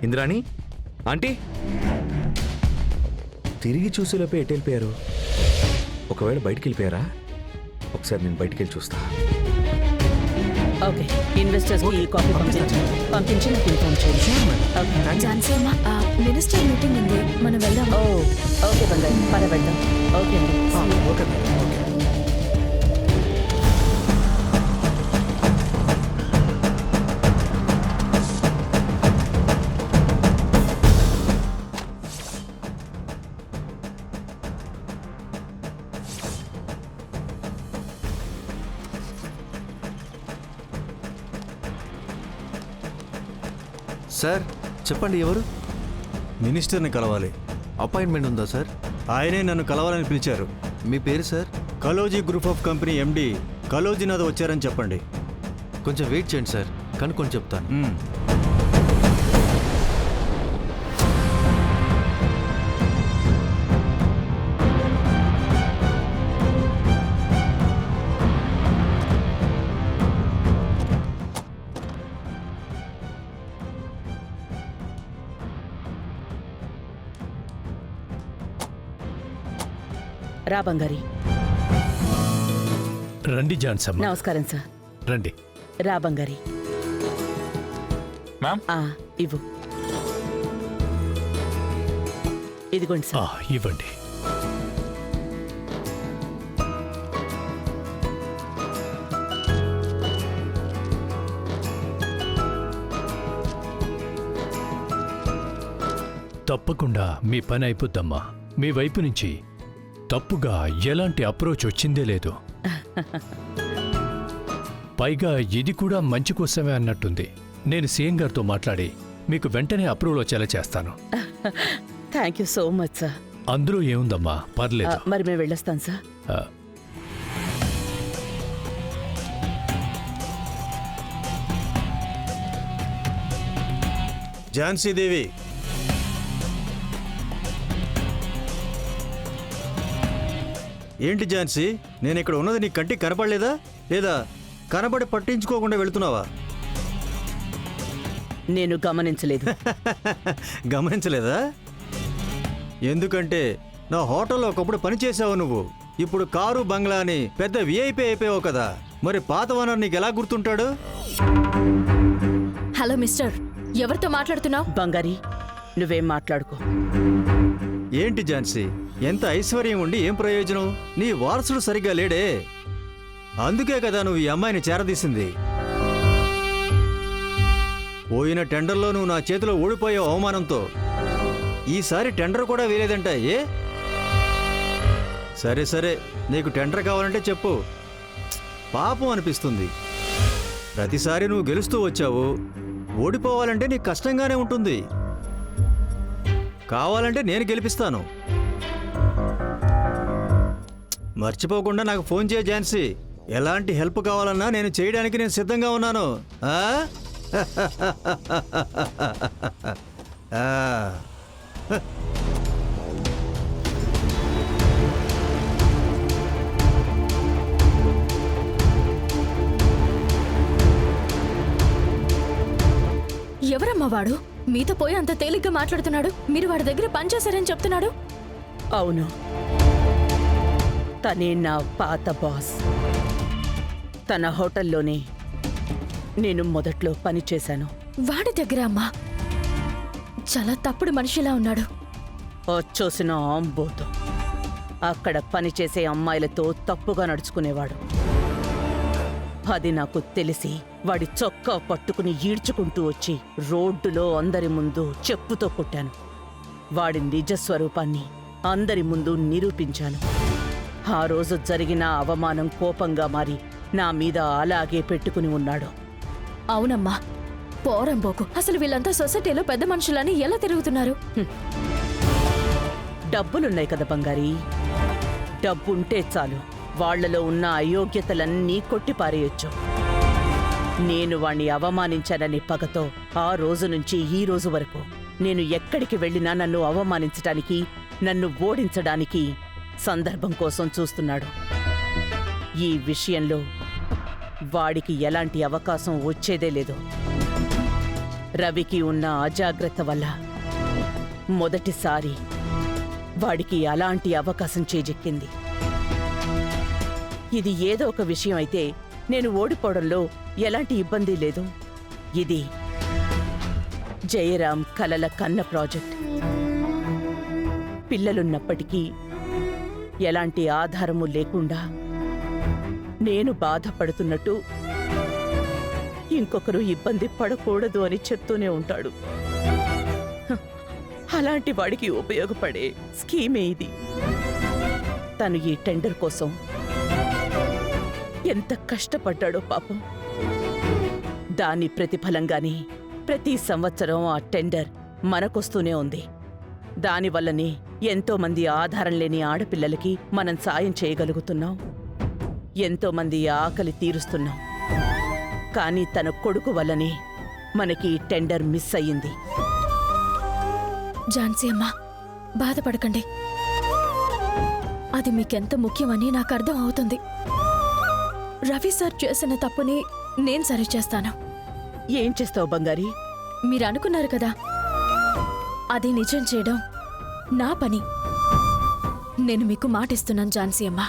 Indrani aunty తిరిగి చూసేలోపే ఎటు వెళ్ళిపోయారు? ఒకవేళ బయటికి వెళ్ళిపోయారా? ఒకసారి నేను బయటికి వెళ్ళి చూస్తా. ఓకే, ఇన్వెస్టర్స్ కి కాపీ పంపించి నాకు ఇన్ఫార్మ్ చేయండి. ఝాన్సీ అమ్మ, మినిస్టర్ మీటింగ్ ఉంది, మనం వెళ్దాం. ఓకే బంగారు, పద వెళ్దాం. ఓకే అండి. ఓకే. సార్ చెప్పండి, ఎవరు? మినిస్టర్ని కలవాలి. అపాయింట్మెంట్ ఉందా సార్? ఆయనే నన్ను కలవాలని పిలిచారు. మీ పేరు సార్? కలోజీ గ్రూప్ ఆఫ్ కంపెనీ ఎండి కలోజీనాథ్ వచ్చారని చెప్పండి. కొంచెం వెయిట్ చేయండి సార్, కనుక్కొని చెప్తాను. రా బంగారి. రండి జాన్సమ్మ. నమస్కారం సార్. రండి. రా బంగారి. ఇవ్వు. ఇదిగోండి సార్. ఇవ్వండి. తప్పకుండా మీ పని అయిపోద్దమ్మా. మీ వైపు నుంచి తప్పుగా ఎలాంటి అప్రోచ్ వచ్చిందే లేదు. పైగా ఇది కూడా మంచి కోసమే అన్నట్టుంది. నేను సీఎం గారితో మాట్లాడి మీకు వెంటనే అప్రూవల్ వచ్చేలా చేస్తాను. Thank you so much sir. అందులో ఏముందమ్మా, పర్లేదు. మరి మేము వెళ్ళొస్తాం సార్. ఝాన్సీ దేవి, ఏంటి ఝాన్సీ, నేను ఇక్కడ ఉన్నది నీ కంటికి కనపడలేదా? లేదా కనబడి పట్టించుకోకుండా వెళుతున్నావా? నేను గమనించలేదు. గమనించలేదా? ఎందుకంటే నా హోటల్లో ఒకప్పుడు పనిచేసావు నువ్వు. ఇప్పుడు కారు బంగ్లా అని పెద్ద విఐపి అయిపోయావు కదా. మరి పాత ఓనర్ నీకు ఎలా గుర్తుంటాడు? హలో మిస్టర్, ఎవరితో మాట్లాడుతున్నావు? బంగారి, నువ్వేం మాట్లాడుకో. ఏంటి ఝాన్సీ, ఎంత ఐశ్వర్యం ఉండి ఏం ప్రయోజనం? నీ వారసుడు సరిగ్గా లేడే. అందుకే కదా నువ్వు ఈ అమ్మాయిని చేరదీసింది. పోయిన టెండర్లో నువ్వు నా చేతిలో ఓడిపోయావు అవమానంతో. ఈసారి టెండర్ కూడా వేయలేదంట. ఏ సరే సరే, నీకు టెండర్ కావాలంటే చెప్పు. పాపం అనిపిస్తుంది. ప్రతిసారి నువ్వు గెలుస్తూ వచ్చావు. ఓడిపోవాలంటే నీకు కష్టంగానే ఉంటుంది. కావాలంటే నేను గెలిపిస్తాను. మర్చిపోకుండా నాకు ఫోన్ చేయ ఝాన్సీ. ఎలాంటి హెల్ప్ కావాలన్నా నేను చేయడానికి నేను సిద్ధంగా ఉన్నాను. ఎవరమ్మా వాడు? మీతో పోయి అంత తేలిగ్గా మాట్లాడుతున్నాడు. మీరు వాడి దగ్గర పనిచేశారని చెప్తున్నాడు. అవును, తనే నా పాత బాస్. తన హోటల్లోనే నేను మొదట్లో పనిచేశాను. వాడి దగ్గర అమ్మా చాలా తప్పుడు మనిషిలా ఉన్నాడు. వచ్చోసిన ఆంబోతో అక్కడ పనిచేసే అమ్మాయిలతో తప్పుగా నడుచుకునేవాడు. అది నాకు తెలిసి వాడి చొక్కా పట్టుకుని ఈడ్చుకుంటూ వచ్చి రోడ్డులో అందరి ముందు చెప్పుతో కొట్టాను. వాడి నిజస్వరూపాన్ని అందరి ముందు నిరూపించాను. ఆ రోజు జరిగిన అవమానం కోపంగా మారి నా మీద అలాగే పెట్టుకుని ఉన్నాడు. అవునమ్మా, పోరంబోకు. అసలు వీళ్ళంతా సొసైటీలో పెద్ద మనుషులని ఎలా తిరుగుతున్నారు? డబ్బులున్నాయి కదా బంగారి, డబ్బుంటే చాలు వాళ్లలో ఉన్న అయోగ్యతలన్నీ కొట్టిపారేయొచ్చు. నేను వాణ్ణి అవమానించాననే పగతో ఆ రోజు నుంచి ఈ రోజు వరకు నేను ఎక్కడికి వెళ్ళినా నన్ను అవమానించడానికి, నన్ను ఓడించడానికి సందర్భం కోసం చూస్తున్నాడు. ఈ విషయంలో వాడికి ఎలాంటి అవకాశం వచ్చేదే లేదు. రవికి ఉన్న అజాగ్రత్త వల్ల మొదటిసారి వాడికి అలాంటి అవకాశం చేజెక్కింది. ఇది ఏదో ఒక విషయం అయితే నేను ఓడిపోవడంలో ఎలాంటి ఇబ్బంది లేదు. ఇది జయరాం కలల కన్న ప్రాజెక్ట్. పిల్లలున్నప్పటికీ ఎలాంటి ఆధారము లేకుండా నేను బాధపడుతున్నట్టు ఇంకొకరు ఇబ్బంది పడకూడదు అని చెప్తూనే ఉంటాడు. అలాంటి వాడికి ఉపయోగపడే స్కీమే ఇది. తను ఈ టెండర్ కోసం ఎంత కష్టపడ్డాడో పాపం. దాని ప్రతిఫలంగానే ప్రతి సంవత్సరం ఆ టెండర్ మనకొస్తూనే ఉంది. దానివల్లనే ఎంతో మంది ఆధారం లేని ఆడపిల్లలకి మనం సాయం చేయగలుగుతున్నాం. ఎంతో మంది ఆకలి తీరుస్తున్నాం. కానీ తన కొడుకు వల్లనే మనకి ఈ టెండర్ మిస్ అయ్యింది. ఝాన్సీ అమ్మా, బాధపడకండి. అది మీకెంత ముఖ్యమని నాకు అర్థం అవుతుంది. రవి సార్ చేసిన తప్పుని నేను సరిచేస్తాను. ఏం చేస్తావు బంగారి? మీరు అనుకున్నారు కదా, అది నిజం చేయడం నా పని. నేను మీకు మాటిస్తున్నాను ఝాన్సీ అమ్మా.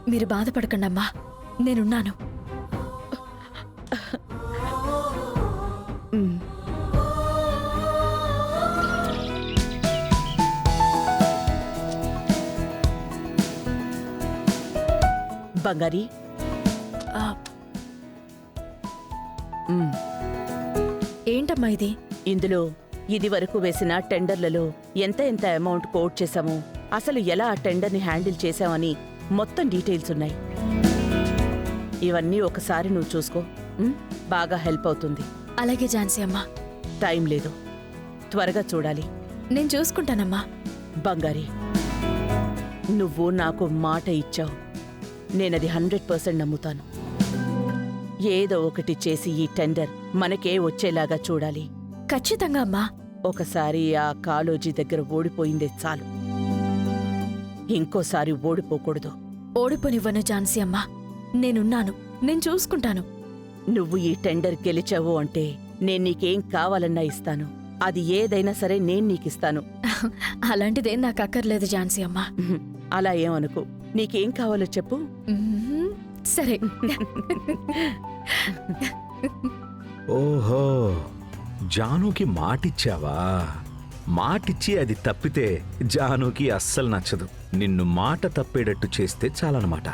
మీరు బాధపడకండి అమ్మా, నేనున్నాను. బంగారి, ఆ, ఏంటమ్మా ఇది? ఇందులో ఇదివరకు వేసిన టెండర్లలో ఎంత అమౌంట్ కోట్ చేశామో, అసలు ఎలా ఆ టెండర్ని హ్యాండిల్ చేశామని మొత్తం డీటెయిల్స్ ఉన్నాయి. ఇవన్నీ ఒకసారి నువ్వు చూసుకో. బాగా హెల్ప్ అవుతుంది. అలాగే ఝాన్సీ అమ్మా. టైం లేదు, త్వరగా చూడాలి. నేను చూసుకుంటానమ్మా. బంగారి, నువ్వు నాకు మాట ఇచ్చావు. నేనది 100% నమ్ముతాను. ఏదో ఒకటి చేసి ఈ టెండర్ మనకే వచ్చేలాగా చూడాలి. ఖచ్చితంగా అమ్మా. ఒకసారి ఆ కాలోజీ దగ్గర ఓడిపోయిందే చాలు. ఇంకోసారి ఓడిపోకూడదు. ఓడిపోనివ్వను ఝాన్సీ అమ్మా. నేనున్నాను, నేను చూసుకుంటాను. నువ్వు ఈ టెండర్ గెలిచావు అంటే నేను నీకేం కావాలన్నా ఇస్తాను. అది ఏదైనా సరే నేను నీకిస్తాను. అలాంటిదేం నాకు అక్కర్లేదు ఝాన్సీ అమ్మా. అలా ఏమనుకో. నీకేం కావాలో చెప్పు. సరే. ఓహో, జానుకి మాటిచ్చావా? మాటిచ్చి అది తప్పితే జానుకి అస్సలు నచ్చదు. నిన్ను మాట తప్పేటట్టు చేస్తే చాలన్నమాట.